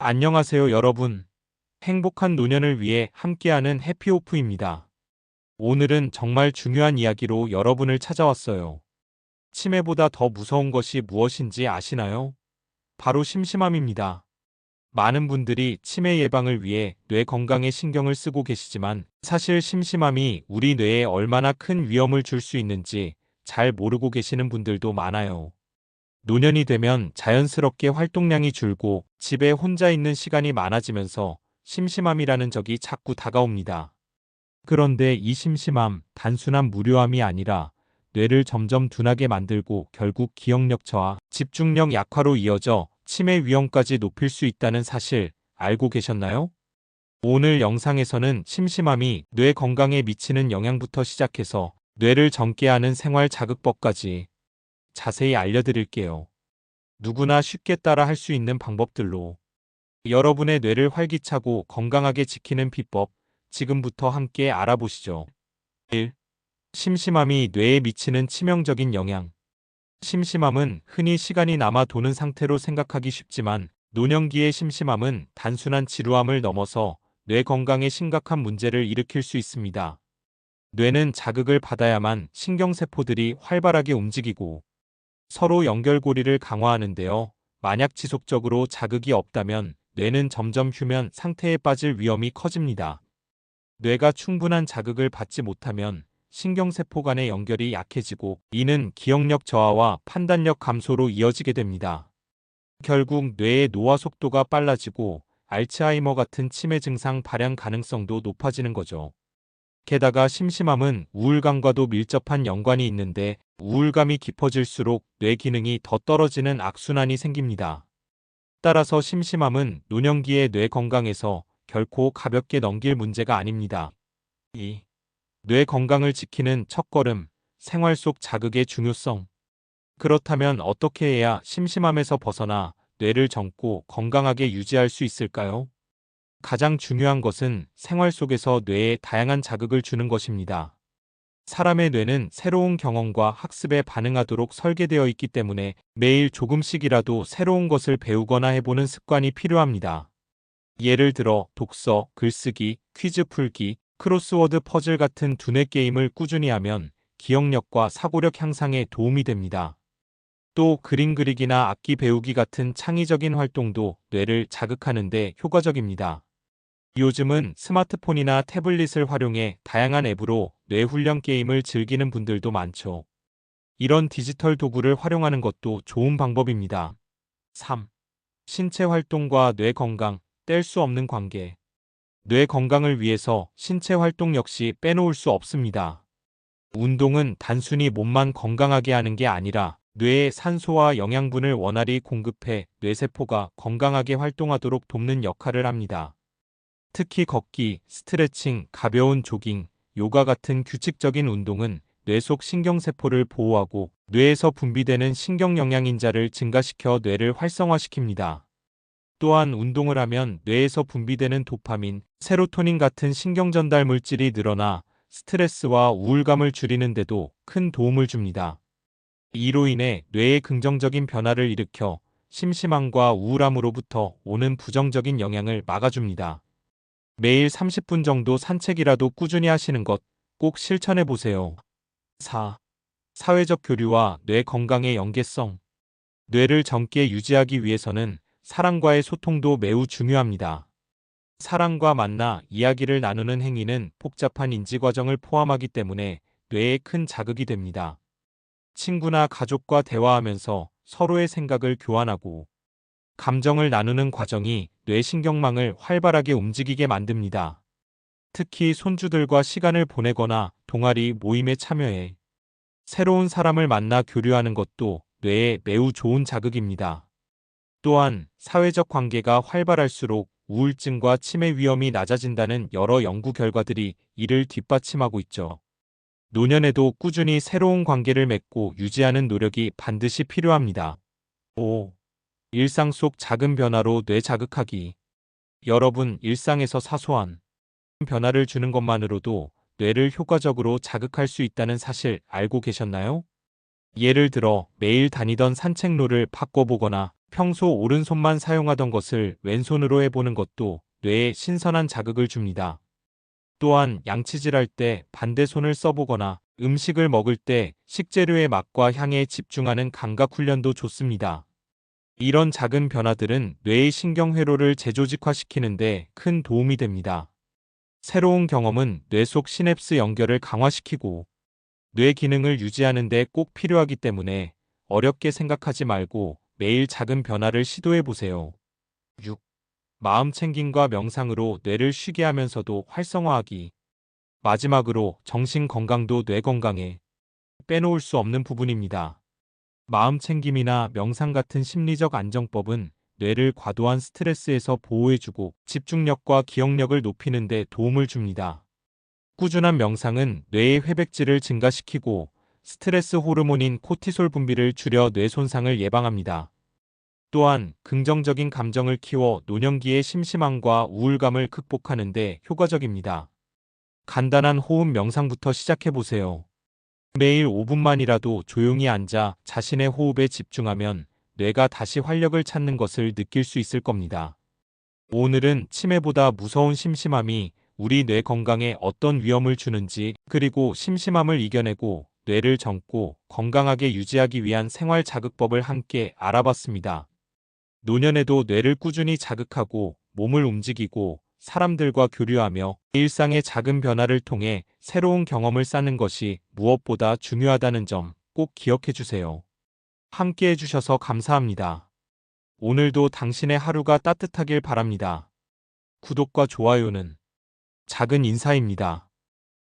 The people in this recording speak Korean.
안녕하세요, 여러분. 행복한 노년을 위해 함께하는 해피오프입니다. 오늘은 정말 중요한 이야기로 여러분을 찾아왔어요. 치매보다 더 무서운 것이 무엇인지 아시나요? 바로 심심함입니다. 많은 분들이 치매 예방을 위해 뇌 건강에 신경을 쓰고 계시지만 사실 심심함이 우리 뇌에 얼마나 큰 위험을 줄 수 있는지 잘 모르고 계시는 분들도 많아요. 노년이 되면 자연스럽게 활동량이 줄고 집에 혼자 있는 시간이 많아지면서 심심함이라는 적이 자꾸 다가옵니다. 그런데 이 심심함, 단순한 무료함이 아니라 뇌를 점점 둔하게 만들고 결국 기억력 저하, 집중력 약화로 이어져 치매 위험까지 높일 수 있다는 사실 알고 계셨나요? 오늘 영상에서는 심심함이 뇌 건강에 미치는 영향부터 시작해서 뇌를 젊게 하는 생활 자극법까지 자세히 알려드릴게요. 누구나 쉽게 따라 할 수 있는 방법들로 여러분의 뇌를 활기차고 건강하게 지키는 비법, 지금부터 함께 알아보시죠. 1. 심심함이 뇌에 미치는 치명적인 영향. 심심함은 흔히 시간이 남아 도는 상태로 생각하기 쉽지만 노년기의 심심함은 단순한 지루함을 넘어서 뇌 건강에 심각한 문제를 일으킬 수 있습니다. 뇌는 자극을 받아야만 신경세포들이 활발하게 움직이고 서로 연결고리를 강화하는데요. 만약 지속적으로 자극이 없다면 뇌는 점점 휴면 상태에 빠질 위험이 커집니다. 뇌가 충분한 자극을 받지 못하면 신경세포 간의 연결이 약해지고 이는 기억력 저하와 판단력 감소로 이어지게 됩니다. 결국 뇌의 노화 속도가 빨라지고 알츠하이머 같은 치매 증상 발현 가능성도 높아지는 거죠. 게다가 심심함은 우울감과도 밀접한 연관이 있는데 우울감이 깊어질수록 뇌 기능이 더 떨어지는 악순환이 생깁니다. 따라서 심심함은 노년기의 뇌 건강에서 결코 가볍게 넘길 문제가 아닙니다. 2. 뇌 건강을 지키는 첫걸음, 생활 속 자극의 중요성. 그렇다면 어떻게 해야 심심함에서 벗어나 뇌를 젊고 건강하게 유지할 수 있을까요? 가장 중요한 것은 생활 속에서 뇌에 다양한 자극을 주는 것입니다. 사람의 뇌는 새로운 경험과 학습에 반응하도록 설계되어 있기 때문에 매일 조금씩이라도 새로운 것을 배우거나 해보는 습관이 필요합니다. 예를 들어 독서, 글쓰기, 퀴즈 풀기, 크로스워드 퍼즐 같은 두뇌 게임을 꾸준히 하면 기억력과 사고력 향상에 도움이 됩니다. 또 그림 그리기나 악기 배우기 같은 창의적인 활동도 뇌를 자극하는 데 효과적입니다. 요즘은 스마트폰이나 태블릿을 활용해 다양한 앱으로 뇌훈련 게임을 즐기는 분들도 많죠. 이런 디지털 도구를 활용하는 것도 좋은 방법입니다. 3. 신체 활동과 뇌 건강, 뗄 수 없는 관계. 뇌 건강을 위해서 신체 활동 역시 빼놓을 수 없습니다. 운동은 단순히 몸만 건강하게 하는 게 아니라 뇌에 산소와 영양분을 원활히 공급해 뇌세포가 건강하게 활동하도록 돕는 역할을 합니다. 특히 걷기, 스트레칭, 가벼운 조깅, 요가 같은 규칙적인 운동은 뇌 속 신경세포를 보호하고 뇌에서 분비되는 신경영양인자를 증가시켜 뇌를 활성화시킵니다. 또한 운동을 하면 뇌에서 분비되는 도파민, 세로토닌 같은 신경전달 물질이 늘어나 스트레스와 우울감을 줄이는 데도 큰 도움을 줍니다. 이로 인해 뇌에 긍정적인 변화를 일으켜 심심함과 우울함으로부터 오는 부정적인 영향을 막아줍니다. 매일 30분 정도 산책이라도 꾸준히 하시는 것 꼭 실천해 보세요. 4. 사회적 교류와 뇌 건강의 연계성. 뇌를 젊게 유지하기 위해서는 사람과의 소통도 매우 중요합니다. 사람과 만나 이야기를 나누는 행위는 복잡한 인지 과정을 포함하기 때문에 뇌에 큰 자극이 됩니다. 친구나 가족과 대화하면서 서로의 생각을 교환하고 감정을 나누는 과정이 뇌신경망을 활발하게 움직이게 만듭니다. 특히 손주들과 시간을 보내거나 동아리 모임에 참여해 새로운 사람을 만나 교류하는 것도 뇌에 매우 좋은 자극입니다. 또한 사회적 관계가 활발할수록 우울증과 치매 위험이 낮아진다는 여러 연구 결과들이 이를 뒷받침하고 있죠. 노년에도 꾸준히 새로운 관계를 맺고 유지하는 노력이 반드시 필요합니다. 5. 일상 속 작은 변화로 뇌 자극하기. 여러분, 일상에서 사소한 변화를 주는 것만으로도 뇌를 효과적으로 자극할 수 있다는 사실 알고 계셨나요? 예를 들어 매일 다니던 산책로를 바꿔보거나 평소 오른손만 사용하던 것을 왼손으로 해보는 것도 뇌에 신선한 자극을 줍니다. 또한 양치질할 때 반대손을 써보거나 음식을 먹을 때 식재료의 맛과 향에 집중하는 감각 훈련도 좋습니다. 이런 작은 변화들은 뇌의 신경회로를 재조직화시키는데 큰 도움이 됩니다. 새로운 경험은 뇌 속 시냅스 연결을 강화시키고 뇌 기능을 유지하는 데 꼭 필요하기 때문에 어렵게 생각하지 말고 매일 작은 변화를 시도해 보세요. 6. 마음 챙김과 명상으로 뇌를 쉬게 하면서도 활성화하기. 마지막으로 정신 건강도 뇌 건강에 빼놓을 수 없는 부분입니다. 마음 챙김이나 명상 같은 심리적 안정법은 뇌를 과도한 스트레스에서 보호해주고 집중력과 기억력을 높이는 데 도움을 줍니다. 꾸준한 명상은 뇌의 회백질을 증가시키고 스트레스 호르몬인 코티솔 분비를 줄여 뇌 손상을 예방합니다. 또한 긍정적인 감정을 키워 노년기의 심심함과 우울감을 극복하는 데 효과적입니다. 간단한 호흡 명상부터 시작해보세요. 매일 5분만이라도 조용히 앉아 자신의 호흡에 집중하면 뇌가 다시 활력을 찾는 것을 느낄 수 있을 겁니다. 오늘은 치매보다 무서운 심심함이 우리 뇌 건강에 어떤 위험을 주는지, 그리고 심심함을 이겨내고 뇌를 젊고 건강하게 유지하기 위한 생활 자극법을 함께 알아봤습니다. 노년에도 뇌를 꾸준히 자극하고 몸을 움직이고 사람들과 교류하며 일상의 작은 변화를 통해 새로운 경험을 쌓는 것이 무엇보다 중요하다는 점 꼭 기억해 주세요. 함께 해주셔서 감사합니다. 오늘도 당신의 하루가 따뜻하길 바랍니다. 구독과 좋아요는 작은 인사입니다.